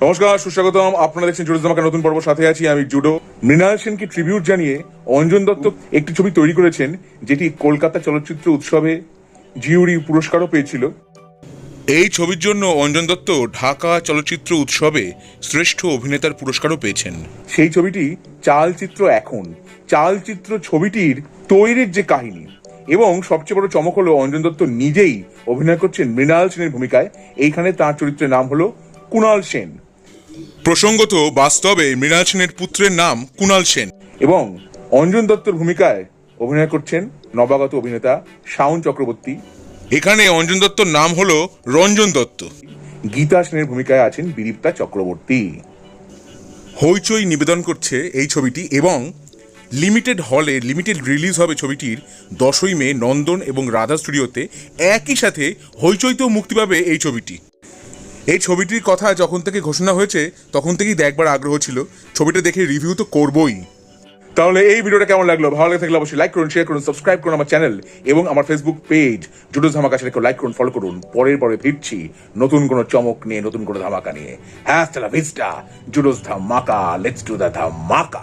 নমস্কার, সুস্বাগতম। আপনারা দেখছেন জুডো ধামাকা নতুন পর্ব। সাথে আছি আমি জুডো। মৃণাল সেনকে ট্রিবিউট জানিয়ে অঞ্জন দত্ত একটি ছবি তৈরি করেছেন, যেটি কলকাতা চলচ্চিত্র উৎসবে জিউরি পুরস্কারও পেয়েছিল। এই ছবির জন্য অঞ্জন দত্ত ঢাকা চলচ্চিত্র উৎসবে শ্রেষ্ঠ অভিনেতার পুরস্কারও পেয়েছেন। সেই ছবিটি চালচিত্র। এখন চালচিত্র ছবিটির তৈরির যে কাহিনী এবং সবচেয়ে বড় চমক হলো অঞ্জন দত্ত নিজেই অভিনয় করছেন মৃণাল সেনের ভূমিকায়। এইখানে তার চরিত্রের নাম হলো কুণাল সেন। প্রসঙ্গত, বাস্তবে মৃণাল সেনের পুত্রের নাম কুণাল সেন এবং অঞ্জন দত্তর ভূমিকায় অভিনয় করছেন নবাগত অভিনেতা শাওন চক্রবর্তী। এখানে অঞ্জন দত্তর নাম হলো রঞ্জন দত্ত। গীতা সেনের ভূমিকায় আছেন বিদীপ্তা চক্রবর্তী। হইচই নিবেদন করছে এই ছবিটি এবং লিমিটেড হলে লিমিটেড রিলিজ হবে ছবিটির 10ই মে নন্দন এবং রাধা স্টুডিওতে। একই সাথে হইচইতেও মুক্তি পাবে এই ছবিটি। এই ছবিটির কথা যখন থেকে ঘোষণা হয়েছে তখন থেকেই দেখবার আগ্রহ ছিল। ছবিটা দেখে রিভিউ তো করবই। তাহলে এই ভিডিওটা কেমন লাগলো? ভালো লাগে থাকলে অবশ্যই লাইক করুন, শেয়ার করুন, সাবস্ক্রাইব করুন আমার চ্যানেল এবং আমার ফেসবুক পেজ জুডো ধামাকা। সেটাকে লাইক করুন, ফলো করুন। পরে ফিরছি নতুন কোনো চমক নিয়ে, নতুন কোনো ধামাকা নিয়ে। হ্যাঁ, ভিস্টা জুডোস ধামাকা, লেটস ডু দ্য ধামাকা।